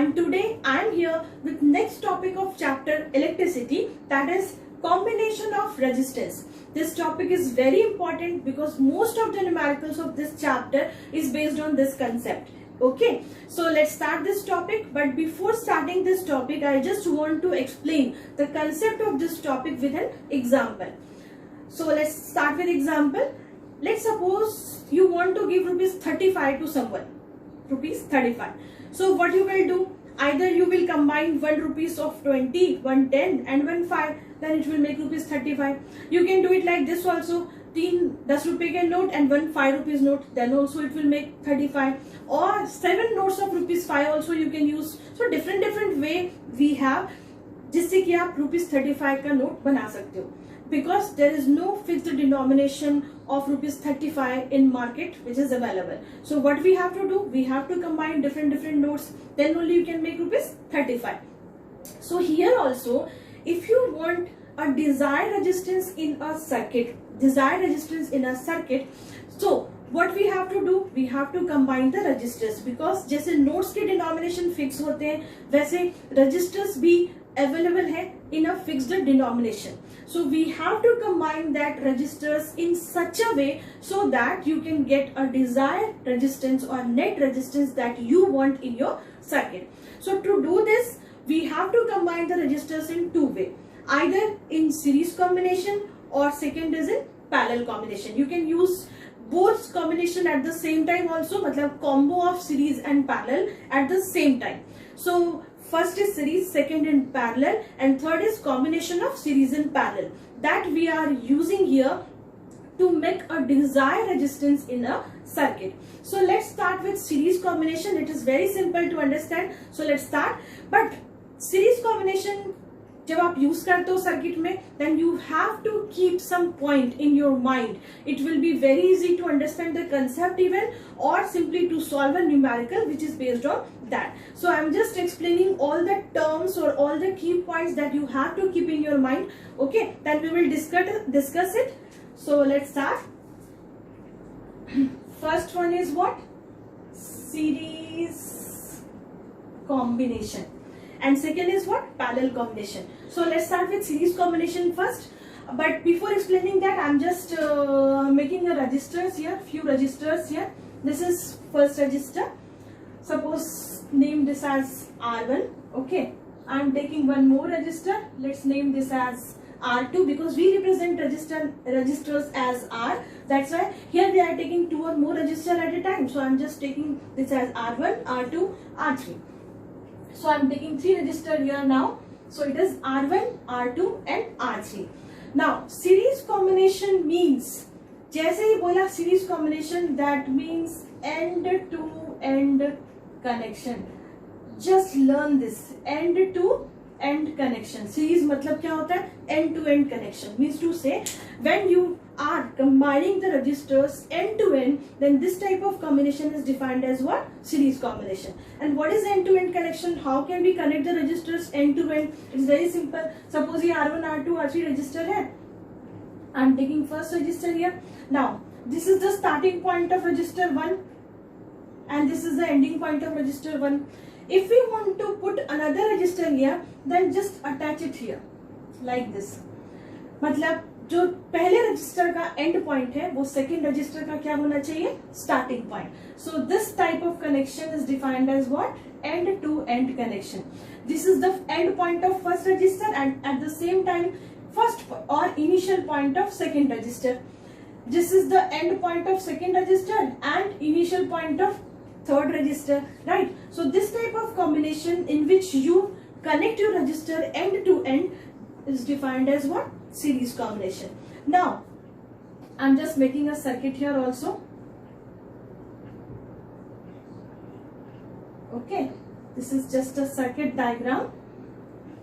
and today I am here with next topic of chapter electricity, that is combination of resistance. This topic is very important because most of the numericals of this chapter is based on this concept. Okay, so let's start this topic, but before starting this topic I just want to explain the concept of this topic with an example. So let's start with example. Let's suppose you want to give rupees 35 to someone, rupees 35. So what you will do, either you will combine 1 rupees of 20, 1 10 and 1 5, then it will make rupees 35. You can do it like this also, 3 10 rupee ke note and 1 5 rupees note, then also it will make 35, or 7 notes of rupees 5 also you can use. So different way we have जिससे कि आप rupees 35 का note बना सकते हो, because there is no fixed denomination of rupees 35 in market which is available. So what we have to do, we have to combine different notes, then only you can make rupees 35. So here also, if you want a desired resistance in a circuit, so what we have to do, we have to combine the resistors, because जैसे notes के denomination fix होते हैं वैसे resistors भी available है in a fixed denomination. So we have to combine that resistors in such a way so that you can get a desired resistance or net resistance that you want in your circuit. So to do this, we have to combine the resistors in two ways, either in series combination or second is in parallel combination. You can use both combination at the same time also, मतलब combo of series and parallel at the same time. So first is series, second in parallel, and third is combination of series and parallel that we are using here to make a desired resistance in a circuit. So let's start with series combination. It is very simple to understand. So let's start. But series combination जब आप use करते हो circuit में, then you have to keep some point in your mind. It will be very easy to understand the concept even, or simply to solve a numerical which is based on that. So I am just explaining all the terms or all the key points that you have to keep in your mind. Okay, then we will discuss it. So let's start. First one is what? Series combination. And second is what? Parallel combination. So let's start with series combination first. But before explaining that, I'm just making a registers here, few registers here. This is first register. Suppose name this as R1. Okay. I'm taking one more register. Let's name this as R2, because we represent registers as R. That's why here we are taking 2 or more registers at a time. So I'm just taking this as R1, R2, R3. So I am taking 3 register here now. So it is R1, R2 and R3. Now series combination means, जैसे ही बोला series combination, that means end to end connection. Just learn this, end to end connection. Series मतलब क्या होता है? End to end connection means to say when you are combining the registers end to end, then this type of combination is defined as what? Series combination. And what is end to end connection? How can we connect the registers end to end? It's very simple. Suppose ये R1, R2, R3 register है. I'm taking first register here. Now this is the starting point of register 1 and this is the ending point of register 1. If we want to put another register here, then just attach it here like this. मतलब जो पहले register का and point है वो second register का क्या होना चाहिए? Starting point. So this type of connection is defined as what? End to end connection. This is the end point of first register and at the same time first और initial point of second register. This is the end point of second register and initial point of third register, right? So this type of combination in which you connect your register end to end is defined as what? Series combination. Now I'm just making a circuit here also. Okay, this is just a circuit diagram.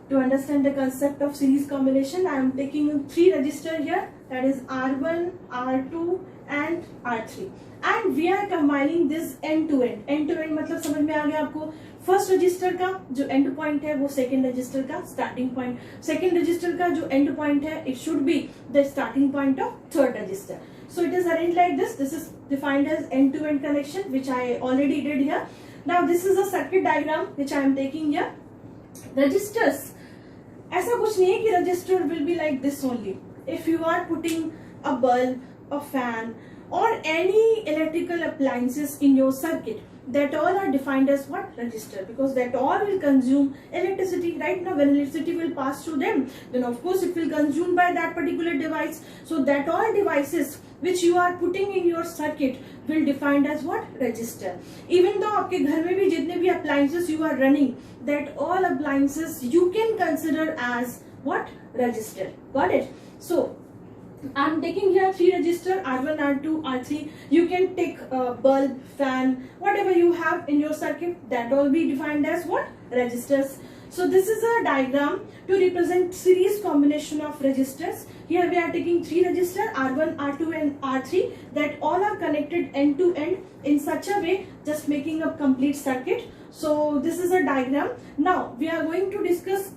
To understand the concept of series combination, I am taking 3 register here, that is R1, R2 and R3, and we are combining this end to end. End to end मतलब समझ में आ गया आपको? First resistor का जो and point है वो second register का स्टार्टिंग पॉइंट, सेकेंड रजिस्टर का जो एंड पॉइंट है it should be the starting point of third register. So it is arranged like this. This is defined as end to end connection, which I already did here. Now this is a circuit diagram which I am taking here. Registers, ऐसा कुछ नहीं है कि register will be like this only. If you are putting a bulb, a fan, or any electrical appliances in your circuit, that all are defined as what? Register, because that all will consume electricity. Right now when electricity will pass through them, then of course it will consume by that particular device. So that all devices which you are putting in your circuit will defined as what? Register. Even though आपके घर में भी जितने भी appliances you are running, that all appliances you can consider as what? Register. Got it? So I'm taking here 3 register, R1, R2, R3. You can take bulb, fan, whatever you have in your circuit, that all be defined as what? Registers. So this is a diagram to represent series combination of registers. Here we are taking 3 registers, R1, R2 and R3, that all are connected end to end in such a way, just making a complete circuit. So this is a diagram. Now we are going to discuss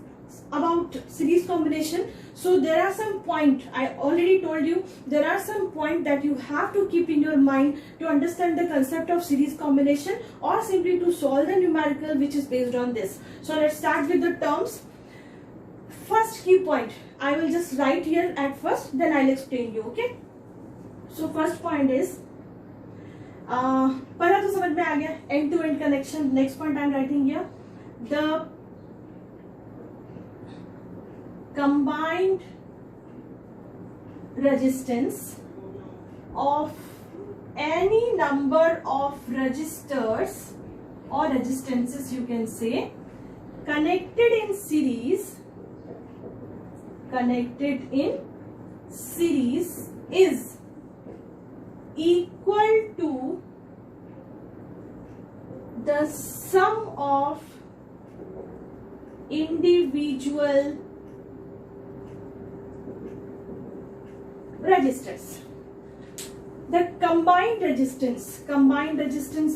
about series combination. So there are some point, I already told you, there are some point that you have to keep in your mind to understand the concept of series combination, or simply to solve the numerical which is based on this. So let's start with the terms. First key point, I will just write here at first, then I'll explain you, okay? So first point is, पहला तो समझ में आ गया, end to end connection. Next point I'm writing here, the combined resistance of any number of resistors or resistances, you can say, connected in series is equal to the sum of individual resistors. The combined resistance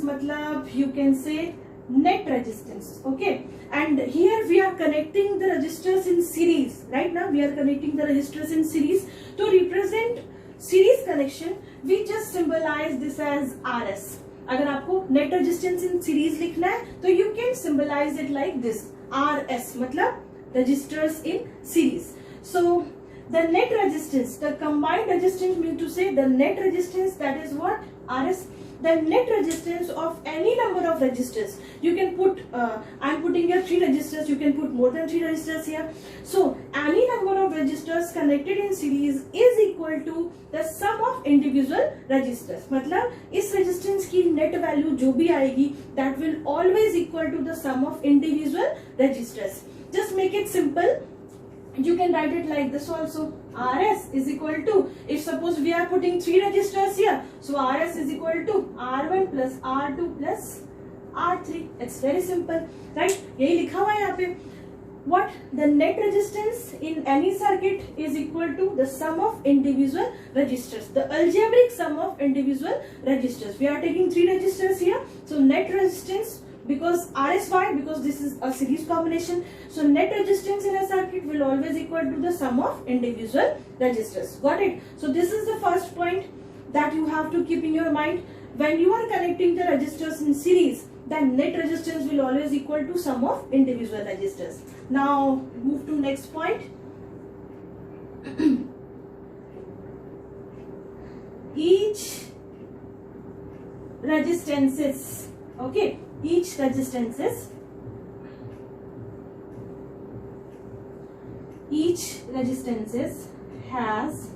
matlab you can say net resistance, okay? And here we are connecting the resistors in series. Right now we are connecting the resistors in series. To represent series connection, we just symbolize this as RS. अगर आपको net resistance in series लिखना है, तो you can symbolize it like this, RS मतलब resistors in series. So the net resistance, the combined resistance means to say the net resistance, that is what? RS. The net resistance of any number of resistors. You can put, I am putting here 3 resistors, you can put more than 3 resistors here. So any number of resistors connected in series is equal to the sum of individual resistors. मतलब इस resistance की net value जो भी आएगी, that will always equal to the sum of individual resistors. Just make it simple. You can write it like this also. RS is equal to, if suppose we are putting 3 resistors here, so RS is equal to R1 plus R2 plus R3. It's very simple, right? यही लिखा हुआ है यहाँ पे. What? The net resistance in any circuit is equal to the sum of individual resistors. The algebraic sum of individual resistors. We are taking 3 resistors here, so net resistance, because RS, why? Because this is a series combination. So net resistance in a circuit will always equal to the sum of individual resistors. Got it? So this is the first point that you have to keep in your mind. When you are connecting the resistors in series, then net resistance will always equal to sum of individual resistors. Now move to next point. Each resistances, okay, each resistances has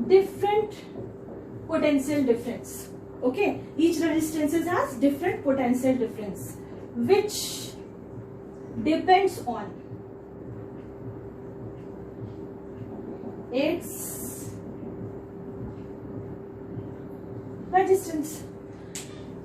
different potential difference. Okay, each resistance has different potential difference, which depends on its resistance.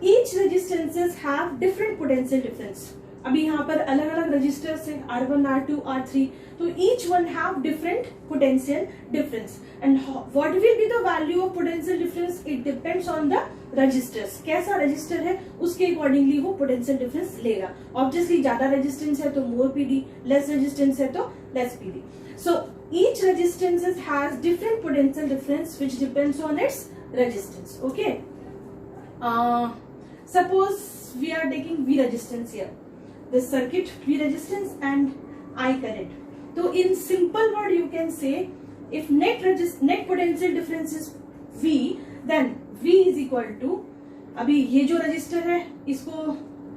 Each resistances have different potential difference. अभी यहाँ पर अलग अलग registers हैं, R1, R2, R3, तो each one have different potential difference. And what will be the value of potential difference? It depends on the resistors. कैसा register है उसके अकॉर्डिंगली वो potential difference लेगा. Obviously ज्यादा resistance है तो more PD, less resistance है तो less PD. So each resistance has different potential difference which depends on its resistance. Okay. suppose we are taking V resistance here, this circuit V resistance and I current. So in simple word you can say, if net potential difference is V, then V is equal to, अभी ये जो register है इसको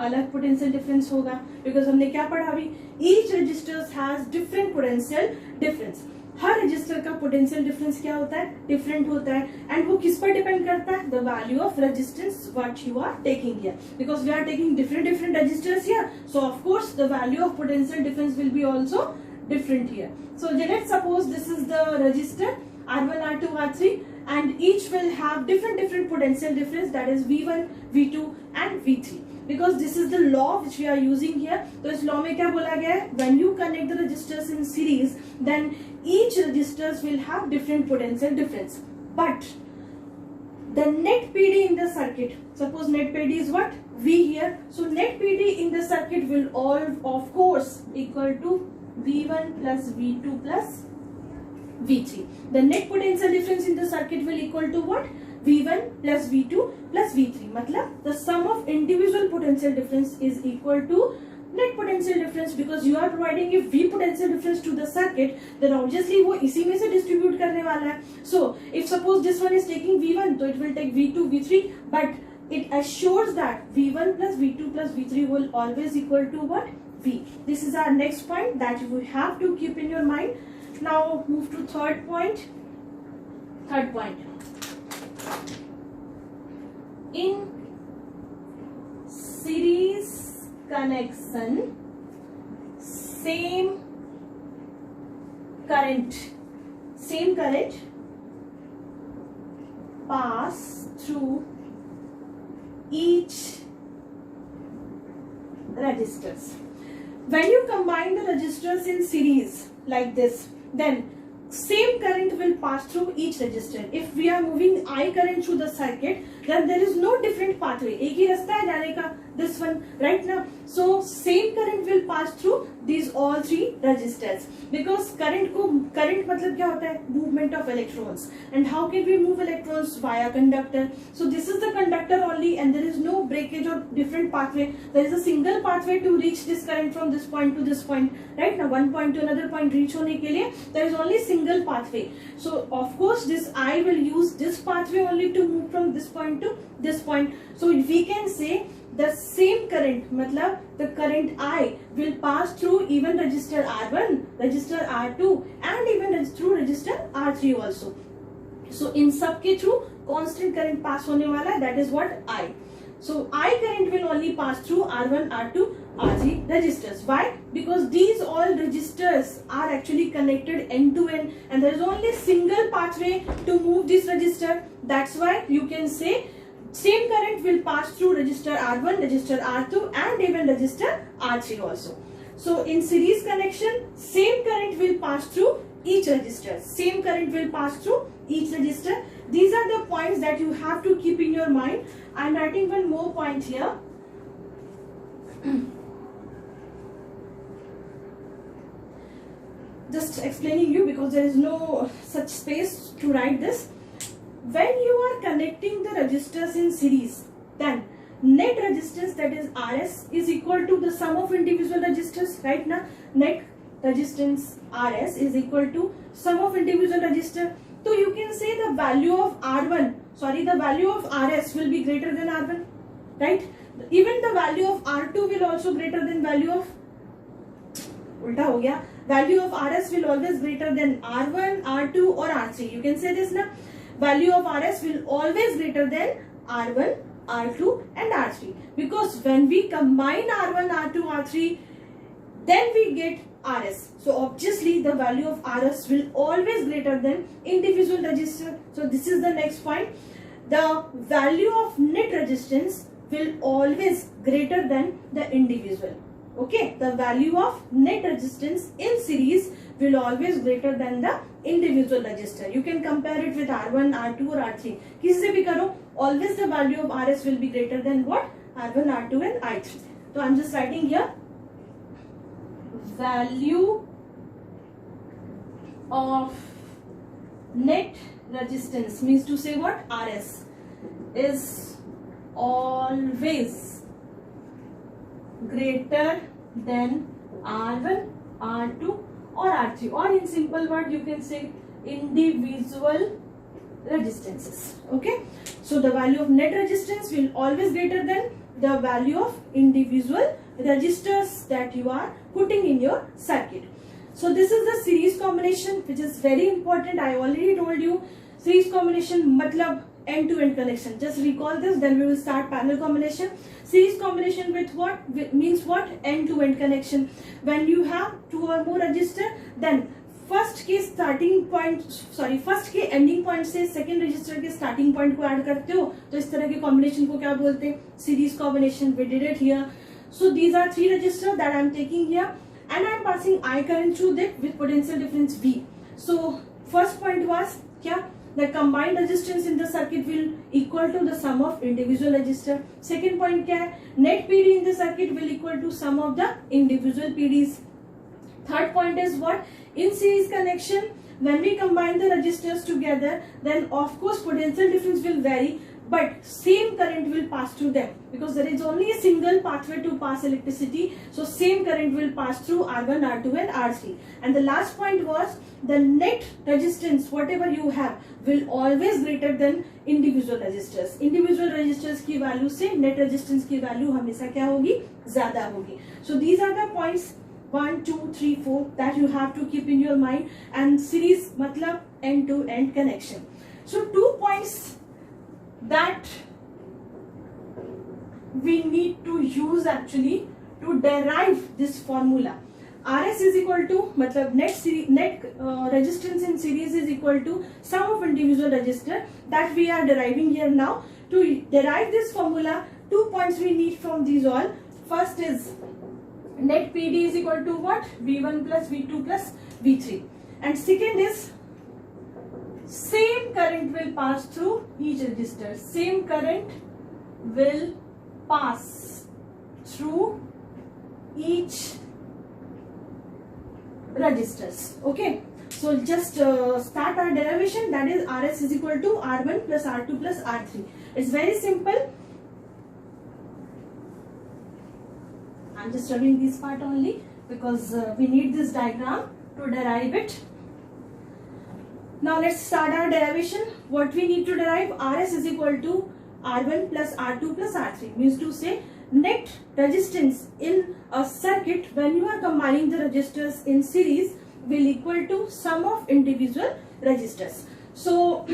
अलग potential difference होगा, because हमने क्या पढ़ा अभी, each resistor has different potential difference. Her register का पोटेंशियल डिफरेंस क्या होता है, डिफरेंट होता है. एंड वो किस पर डिपेंड करता है, the value of resistance what you are taking here, because we are taking different registers here, so of course the value of potential difference will be also different here. So let's suppose this is the resistor R1, R2, R3, and each will have different potential difference, that is V1, V2 and V3. Because this is the law which we are using here. तो इस law में क्या बोला गया है, when you connect the resistors in series, then each resistors will have different potential difference. But the net PD in the circuit, suppose net PD is what, V here. So net PD in the circuit will all of course equal to V1 plus V2 plus V3. The net potential difference in the circuit will equal to what, V1 plus V2 plus V3. मतलब the sum of individual potential difference is equal to net potential difference, because you are providing a V potential difference to the circuit, then obviously वो इसी में से distribute करने वाला है. So if suppose this one is taking V1, so it will take V2, V3, but it assures that V1 plus V2 plus V3 will always equal to what, V. This is our next point that you have to keep in your mind. Now move to third point. Third point. In series connection, same current pass through each resistors. When you combine the resistors in series like this, then same current will pass through each resistor. If we are moving I current through the circuit, then there is no different pathway. एक ही रास्ता है जाने का, this one, right now. So same current will pass through these all three resistors, because current मतलब क्या होता है, movement of electrons. And how can we move electrons? Via conductor. So this is the conductor only, and there is no breakage or different pathway. There is a single pathway to reach this current from this point to this point, right now. One point to another point reach होने के लिए there is only single pathway. So of course this I will use this pathway only to move from this point to this point. So we can say the same current, मतलब the current I will pass through even resistor R1, resistor R2 and even through resistor R3 also. So in सब के through constant current pass होने वाला, that is what I. So I current will only pass through R1, R2, R3 resistors. Why? Because these all resistors are actually connected end to end, and there is only single pathway to move this resistor. That's why you can say same current will pass through resistor R1, resistor R2 and even resistor R3 also. So in series connection, same current will pass through each resistor. Same current will pass through each resistor. These are the points that you have to keep in your mind. I am writing one more point here. Just explaining you, because there is no such space to write this. When you are connecting the resistors in series, then net resistance, that is RS, is equal to the sum of individual resistors. Right now, net resistance RS is equal to sum of individual resistor. So you can say the value of the value of RS will be greater than R1, right? Even the value of R2 will also greater than value of, उल्टा हो गया, value of RS will always greater than R1, R2 or R3. You can say this now. Value of RS will always greater than R1, R2 and R3, because when we combine R1, R2, R3, then we get RS. So obviously the value of RS will always greater than individual resistor. So this is the next point. The value of net resistance will always greater than the individual. Okay, the value of net resistance in series will always greater than the individual resistor. You can compare it with R1, R2 or R3. किसी से भी करो, always the value of RS will be greater than what? R1, R2 and I3. So I am just writing here, value of net resistance means to say what? RS is always greater than R1, R2 or R3, or in simple word you can say individual resistances. Okay, so the value of net resistance will always greater than the value of individual resistors that you are putting in your circuit. So this is the series combination, which is very important. I already told you series combination matlab end-to-end connection. Just recall this, then we will start parallel combination. Series combination with what? Means what? End-to-end connection. When you have two or more resistor, then first के starting point first के ending point से second register के starting point को add करते हो, तो इस तरह के कॉम्बिनेशन को क्या बोलते हैं? Series combination. We did it here. So these are three register that I am taking here and I am passing I current through that with potential difference V. So first point was क्या? The combined resistance in the circuit will equal to the sum of individual resistor. Second point क्या है? Net PD in the circuit will equal to sum of the individual PDs. Third point is what? In series connection, when we combine the resistors together, then of course potential difference will vary, but same current will pass through them because there is only a single pathway to pass electricity. So same current will pass through R1, R2 and R3. And the last point was the net resistance, whatever you have, will always greater than individual resistors. Individual resistors की value से net resistance की value हमेशा क्या होगी? ज़्यादा होगी. So these are the points 1, 2, 3, 4 that you have to keep in your mind. And series matlab end to end connection. So 2 points that we need to use actually to derive this formula. RS is equal to matlab net resistance in series is equal to sum of individual resistor that we are deriving here now. To derive this formula, 2 points we need from these all. First is net PD is equal to what? V1 plus V2 plus V3. And second is same current will pass through each resistor. Same current will pass through each resistors. Okay. So just start our derivation. That is RS is equal to R1 plus R2 plus R3. It's very simple. I'm just rubbing this part only because we need this diagram to derive it. Now let's start our derivation. What we need to derive? RS is equal to R1 plus R2 plus R3. Means to say net resistance in a circuit when you are combining the resistors in series will equal to sum of individual resistors. So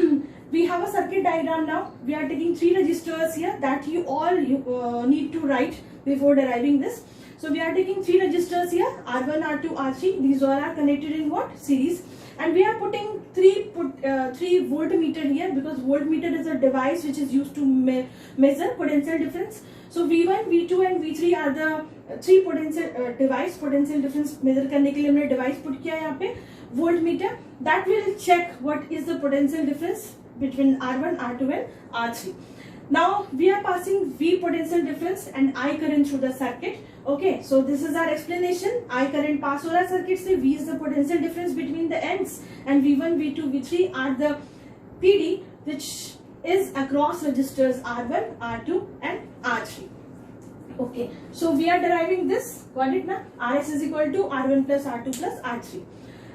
we have a circuit diagram now. We are taking 3 resistors here that you all need to write before deriving this. So we are taking 3 resistors here, R1, R2, R3. These all are connected in what? Series. And we are putting 3 voltmeter here because voltmeter is a device which is used to measure potential difference. So V1, V2 and V3 are the 3 potential difference measure करने के लिए हमने device put किया यहाँ पे voltmeter that will check what is the potential difference between R1, R2 and R3. Now we are passing V potential difference and I current through the circuit. Okay, so this is our explanation. I current pass हो रहा है circuit से. V is the potential difference between the ends, and V1, V2, V3 are the PD which is across resistors R1, R2 and R3. Okay, so we are deriving this. Got it na? RS is equal to R1 plus R2 plus R3.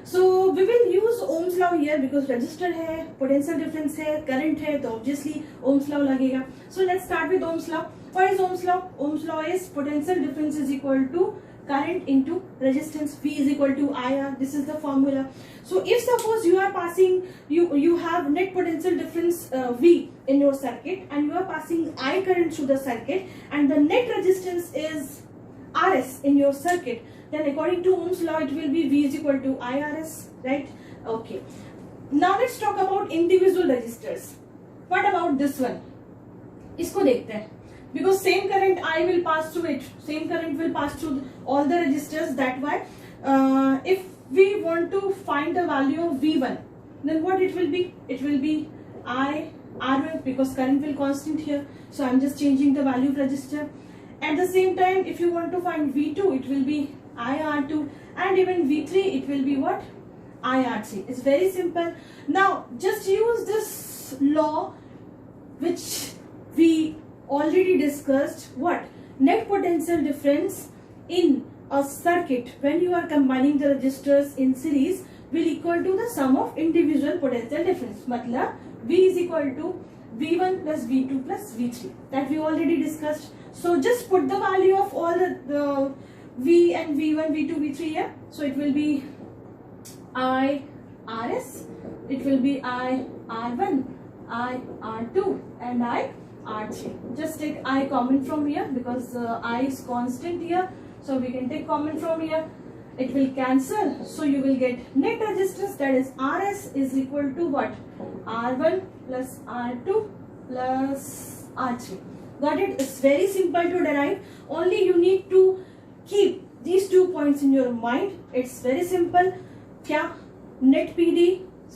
So we will use Ohm's law here because resistor है, potential difference है, current है, तो obviously Ohm's law लगेगा. So let's start with Ohm's law. What is Ohm's law? Ohm's law is potential difference is equal to current into resistance. V is equal to IR. This is the formula. So if suppose you are passing, you have net potential difference V in your circuit and you are passing I current through the circuit and the net resistance is RS in your circuit, then according to Ohm's law it will be V is equal to IRS, right? Okay. Now let's talk about individual resistors. What about this one? इसको देखते हैं. Because same current I will pass through it. Same current will pass through all the resistors. That why if we want to find the value of V1, then what it will be? It will be R1 because current will constant here. So I'm just changing the value of resistor. At the same time, if you want to find V2, it will be IR2, and even V3, it will be what? IR3. It's very simple. Now, just use this law which we already discussed what net potential difference in a circuit when you are combining the resistors in series will equal to the sum of individual potential difference. मतलब V is equal to V1 plus V2 plus V3, that we already discussed. So just put the value of all the V and V1, V2, V3 here. So it will be I Rs, it will be I R1, I R2 and I R3. Just take I common from here because I is constant here. So we can take common from here. It will cancel. So you will get net resistance, that is Rs is equal to what? R1 plus R2 plus R3. Got it? It's very simple to derive. Only you need to keep these 2 points in your mind. It's very simple. क्या net PD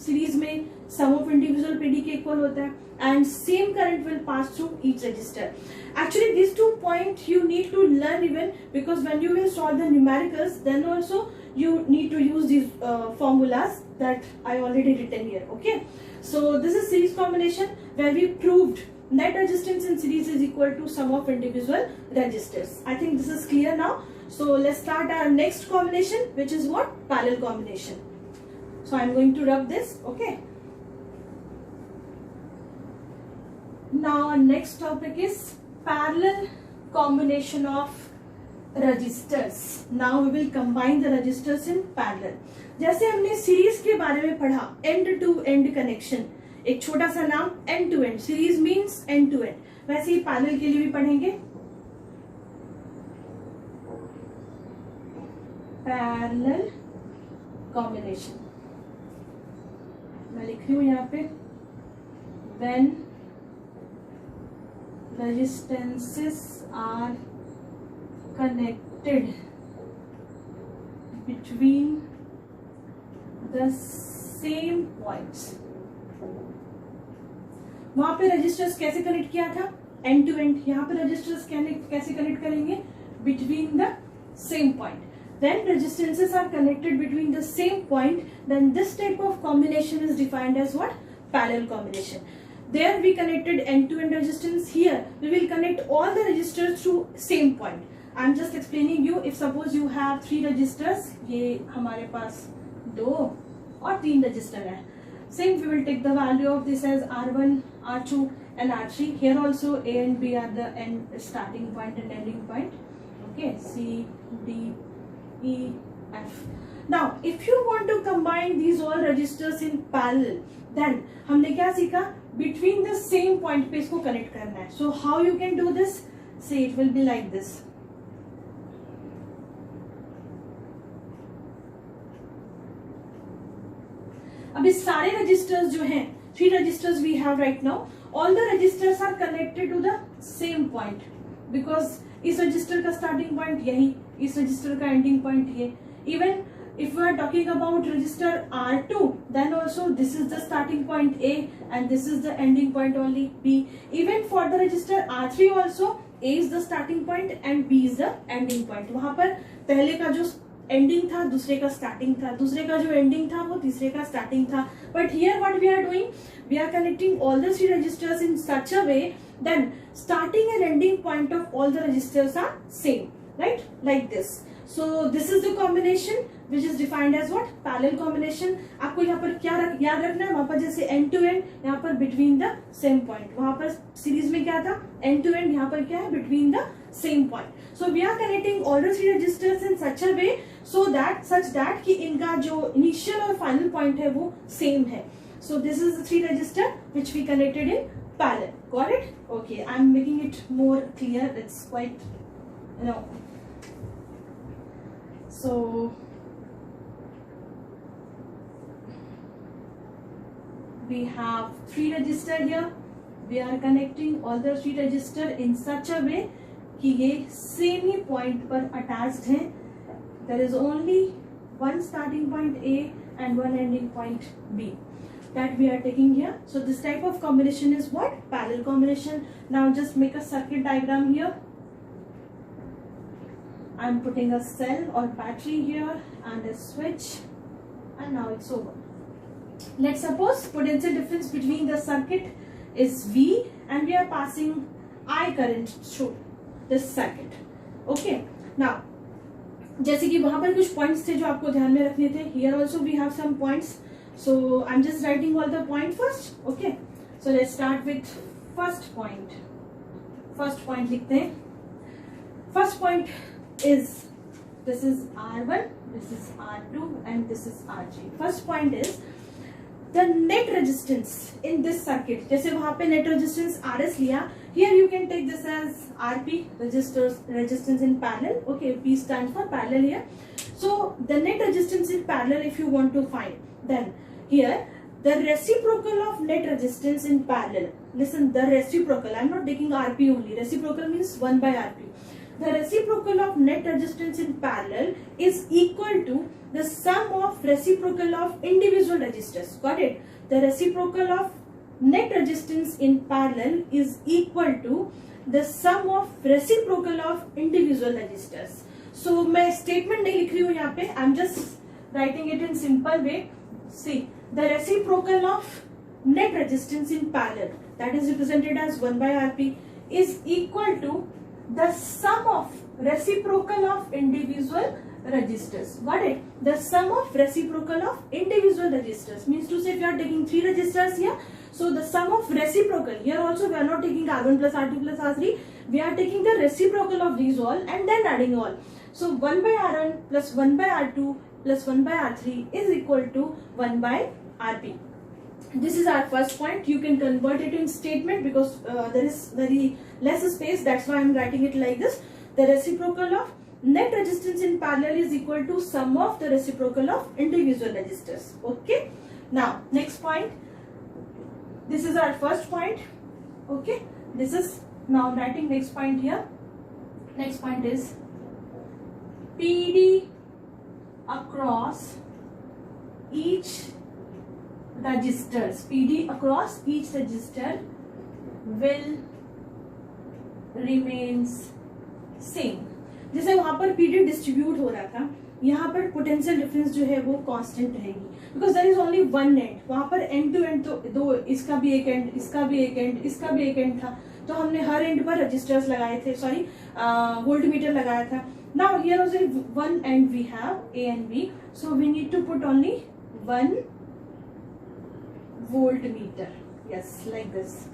series में sum of individual PD के equal होता है and same current will pass through each resistor. Actually these 2 points you need to learn even, because when you will solve the numericals then also you need to use these formulas that I already written here. Okay, so this is series combination where we proved net resistance in series is equal to sum of individual resistors. I think this is clear now. So let's start our next combination, which is what? Parallel combination. So I'm going to rub this. Okay, now our next topic is parallel combination of resistors. Now we will combine the resistors in parallel. जैसे हमने series के बारे में पढ़ा, and to end connection, एक छोटा सा नाम and to end, series means end to end, वैसे ही पैरेलल के लिए भी पढ़ेंगे पैरेलल कॉम्बिनेशन. मैं लिख रही हूं यहाँ पे when resistances are connected between the same points. वहां पे रजिस्टर्स कैसे कनेक्ट किया था? End to end. यहाँ पे रजिस्टर्स कैसे कनेक्ट करेंगे? Between the same point. Then resistances are connected between the same point. Then this type of combination is defined as what? Parallel combination. There we connected end-to-end resistance. Here we will connect all the resistors through same point. I'm just explaining you. If suppose you have 3 resistors, ये हमारे पास 2 और 3 register है. Same, we will take the value of this as R1, R2 and R3. Here also A and B are the end starting point and ending point. Okay, C, D, E, F. Now if you want to combine these all resistors in parallel, then हमने क्या सीखा? Between the same point पे इसको connect करना है. So how you can do this? Say it will be like this. अब इस सारे रजिस्टर्स जो हैं, 3 registers we have right now, all the registers are connected to the same point because इस रजिस्टर का स्टार्टिंग पॉइंट यही, इस register का एंडिंग पॉइंट ये. Even if we are talking about register R2, then also this is the starting point A and this is the ending point only B. Even for the register R3 also, A is the starting point and B is the ending point. वहां पर पहले का जो ending था दूसरे का starting था, दूसरे का जो एंडिंग था वो तीसरे का स्टार्टिंग था. But here what we are doing, we are connecting all the 3 registers in such a way then starting and ending point of all the registers are same, right? Like this. So this is the combination which is defined as what? Parallel combination. आपको यहाँ पर क्या याद रखना है? वहां पर जैसे end to end, यहाँ पर between the same point. वहां पर सीरीज में क्या था? End to end. यहाँ पर क्या है? Between the same point. So we are connecting all the 3 registers in such a way such that कि इनका जो initial और final point है वो same है. So this is the 3 register which we connected in parallel. Got it? Okay, I'm making it more clear. It's quite, you know. So we have 3 register here. We are connecting all the 3 register in such a way कि ये same ही point पर attached हैं. There is only one starting point A and one ending point B that we are taking here. So this type of combination is what? Parallel combination. Now just make a circuit diagram here. I'm putting a cell or battery here and a switch, and now it's over. Let's suppose potential difference between the circuit is V and we are passing I current through this circuit. Okay, now जैसे कि वहां पर कुछ points थे जो आपको ध्यान में रखने थे. Here also we have some points, so I'm just writing all the point first. Okay, so let's start with first point. First point लिखते हैं. First point is this is R1, this is R2 and this is RG. First point is the net resistance in this circuit. जैसे वहां पे net resistance RS लिया, here you can take this as RP, resistance in parallel. Okay, P stands for parallel here. So the net resistance in parallel, if you want to find, then here the reciprocal of net resistance in parallel. Listen, the reciprocal. I am not taking RP only. Reciprocal means 1 by RP. The reciprocal of net resistance in parallel is equal to the sum of reciprocal of individual resistors. Got it? The reciprocal of net resistance in parallel is equal to the sum of reciprocal of individual resistors. So मैं statement नहीं लिख रही हूँ यहाँ पे. I'm just writing it in simple way. See, the reciprocal of net resistance in parallel, that is represented as 1 by Rp, is equal to the sum of reciprocal of individual resistors. Got it? The sum of reciprocal of individual resistors means to say if you are taking 3 resistors here, so the sum of reciprocal, here also we are not taking R1 plus R2 plus R3, we are taking the reciprocal of these all and then adding all. So 1 by R1 plus 1 by R2 plus 1 by R3 is equal to 1 by Rp. This is our first point. You can convert it in statement because there is very less space. That's why I am writing it like this. The reciprocal of net resistance in parallel is equal to sum of the reciprocal of individual resistors. Okay. Now next point. This is our first point. Okay. This is now I'm writing next point here. Next point is PD across each registers. PD across each register will remains same. जैसे वहां पर PD distribute हो रहा था, यहाँ पर potential difference जो है वो कांस्टेंट रहेगी because there is only one end. वहां पर एंड टू एंड तो दो, इसका भी एक एंड, इसका भी एक एंड, इसका भी एक एंड था, तो हमने हर एंड पर रजिस्टर्स लगाए थे, सॉरी वोल्ट मीटर लगाया था. Now here was one end we have A and B, so we need to put only one voltmeter. Yes, like this.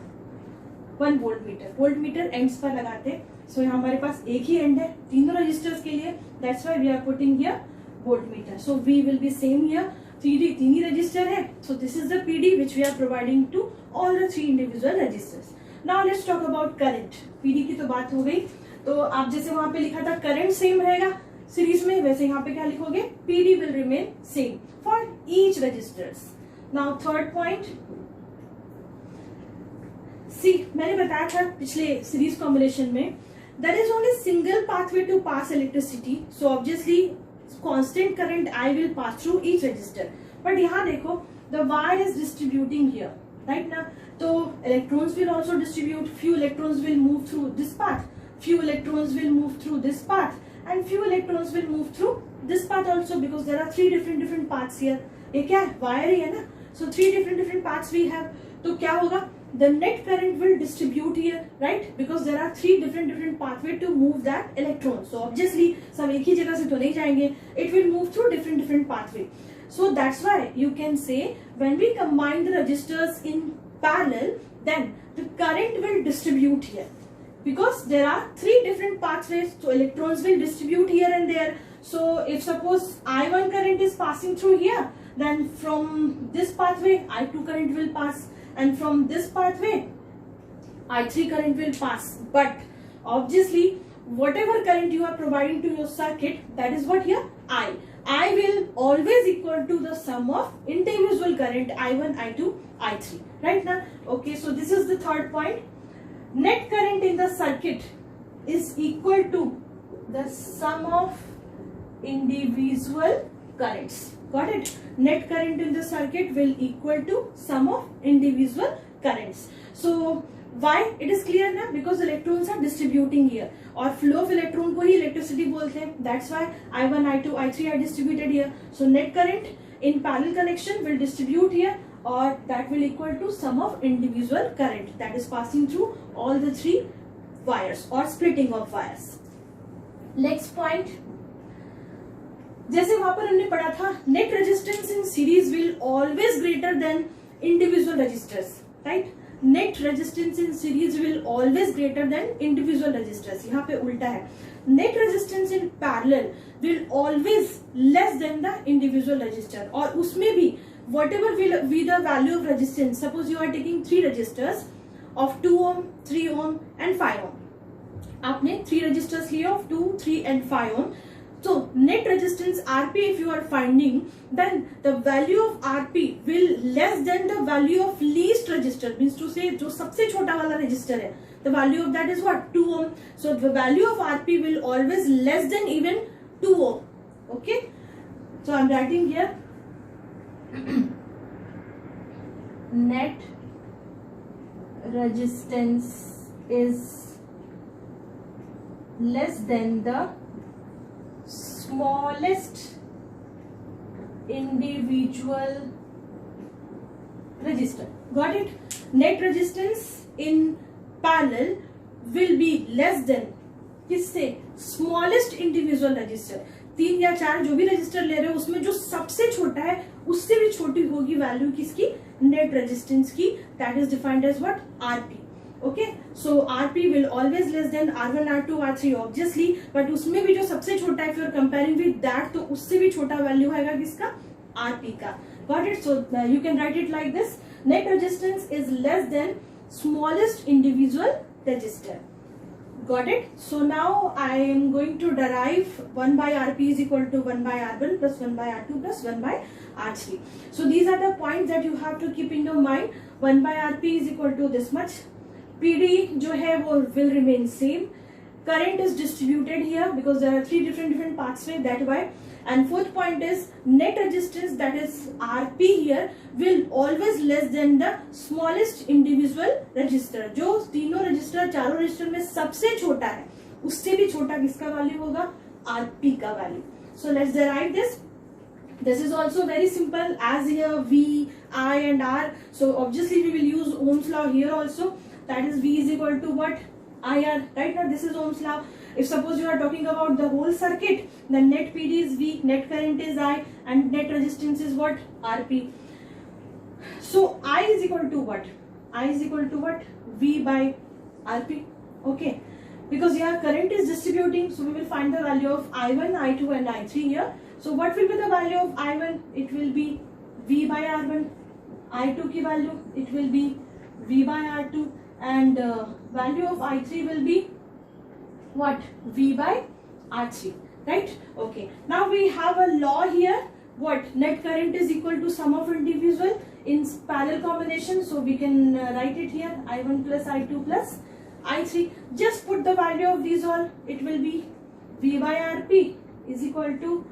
One voltmeter. Voltmeter ends पर लगाते. So यहाँ हमारे पास एक ही एंड है तीनों रजिस्टर्स के लिए. That's why we are putting here voltmeter. So V will be same here. तीन ही रजिस्टर है. So this is the PD which we are providing to all the 3 individual registers. Now let's talk about current. PD की तो बात हो गई. तो आप जैसे वहां पे लिखा था करंट सेम रहेगा सीरीज में, वैसे यहाँ पे क्या लिखोगे? PD will remain same for each registers. Now third point. See, मैंने बताया था पिछले सीरीज कॉम्बिनेशन में there is only single pathway to pass electricity, so obviously constant current I will pass through each register. But यहाँ देखो the wire is distributing here, right ना? तो electrons will also distribute. Few electrons will move through this path, few electrons will move through this path, and few electrons will move through this path also because there are 3 different paths here. ये क्या है? Wire ही है ना. So 3 different paths we have. तो क्या होगा? The net current will distribute here, right? Because there are 3 different pathway to move that electron. So obviously सब एक ही जगह से तो नहीं जाएंगे. It will move through different pathway. So that's why you can say when we combine the resistors in parallel, then the current will distribute here. Because there are 3 different pathways, so electrons will distribute here and there. So if suppose I1 current is passing through here, then from this pathway I2 current will pass, and from this pathway I3 current will pass. But obviously whatever current you are providing to your circuit, that is what here I will always equal to the sum of individual current I1, I2, I3, right now. Okay, so this is the third point. Net current in the circuit is equal to the sum of individual currents. Got it? Net current in the circuit will equal to sum of individual currents. So why it is clear ना? Because electrons are distributing here, और flow of electron को ही electricity बोलते हैं. That's why I1, I2, I3 are distributed here. So net current in parallel connection will distribute here, or that will equal to sum of individual current that is passing through all the 3 wires or splitting of wires. Next point, जैसे वहां पर हमने पढ़ा था net resistance in series will always greater than individual registers, right. Net resistance in series will always greater than individual registers. यहाँ पे उल्टा है. Net resistance in parallel will always less than the individual register. और उसमें भी whatever will be the value of resistance, suppose you are taking 3 resistors of 2 ohm, 3 ohm and 5 ohm. आपने 3 resistors लिए of 2, 3 and 5 ohm. So net resistance RP if you are finding, then the value of RP will less than the value of least resistor, means to say जो सबसे छोटा वाला resistor है, the value of that is what, 2 ohm. So the value of RP will always less than even 2 ohm. Okay, so I'm writing here net resistance is less than the smallest individual resistor. Got it? Net resistance in parallel will be less than किससे, smallest individual resistor. 3 या 4 जो भी register ले रहे हो उसमें जो सबसे छोटा है उससे भी छोटी होगी वैल्यू किसकी, नेट रेजिस्टेंस की. That is defined as what, RP. Okay, so RP will always less than R1, R2, R3 obviously, but उसमें भी जो सबसे छोटा है if you are comparing with that तो उससे भी छोटा वैल्यू आएगा किसका, आरपी का. Got it? So you can write it like this, net resistance is less than smallest individual register. Got it? So now I am going to derive 1 by Rp is equal to 1 by R1 plus 1 by R2 plus 1 by R3. So these are the points that you have to keep in your mind. 1 by Rp is equal to this much. PD जो है वो will remain same. Current is distributed here because there are 3 different pathways, that why. And fourth point is net resistance, that is Rp here, will always less than the smallest individual register. जो तीनों register, चारों register में सबसे छोटा है उससे भी छोटा किसका वैल्यू होगा, Rp का value. So let's derive this. This is also very simple as here V, I and R. So obviously we will use Ohm's law here also. That is V is equal to what, IR. Right now this is Ohm's law. If suppose you are talking about the whole circuit, then net PD is V, net current is I, and net resistance is what, Rp. So I is equal to what, I is equal to what, V by Rp. Okay, because here current is distributing, so we will find the value of I1, I2 and I3 here. So what will be the value of I1? It will be V by R1. I2 की value, it will be V by R2, and value of I3 will be what, V by R3, right? Okay, now we have a law here, what, net current is equal to sum of individual in parallel combination. So we can write it here, I1 plus I2 plus I3. Just put the value of these all, it will be V by Rp is equal to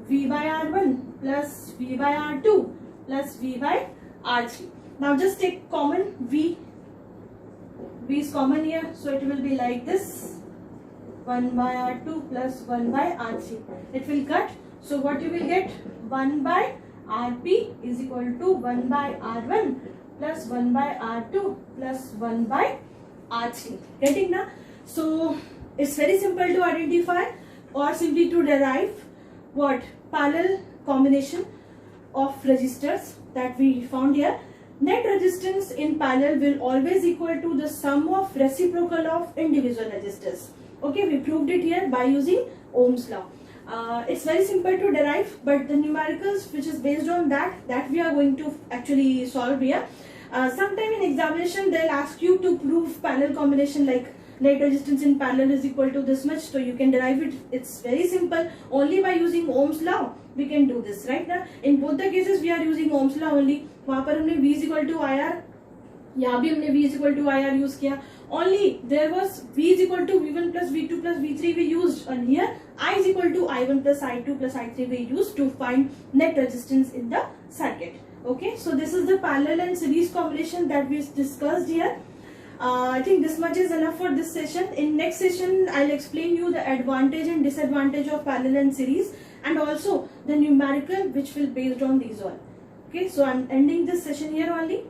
V by R1 plus V by R2 plus V by R3. Now just take common V is common here, so it will be like this, 1 by R2 plus 1 by R3. It will cut. So what you will get, 1 by Rp is equal to 1 by R1 plus 1 by R2 plus 1 by R3. Getting now? So it's very simple to identify or simply to derive what, parallel combination of resistors that we found here. Net resistance in parallel will always equal to the sum of reciprocal of individual resistors. Okay, we proved it here by using Ohm's law. It's very simple to derive, but the numericals which is based on that we are going to actually solve here. Sometime in examination they'll ask you to prove parallel combination, like net resistance in parallel is equal to this much, so you can derive it. It's very simple, only by using Ohm's law we can do this. Right now in both the cases we are using Ohm's law only. वहाँ पर हमने V is equal to IR, यहाँ भी हमने V is equal to IR use किया. Only there was V is equal to V1 plus V2 plus V3 we used, and here I is equal to I1 plus I2 plus I3 we used to find net resistance in the circuit. Okay, so this is the parallel and series combination that we discussed here. I think this much is enough for this session. In next session I'll explain you the advantage and disadvantage of parallel and series, and also the numerical which will based on these all. Okay, so I'm ending this session here only.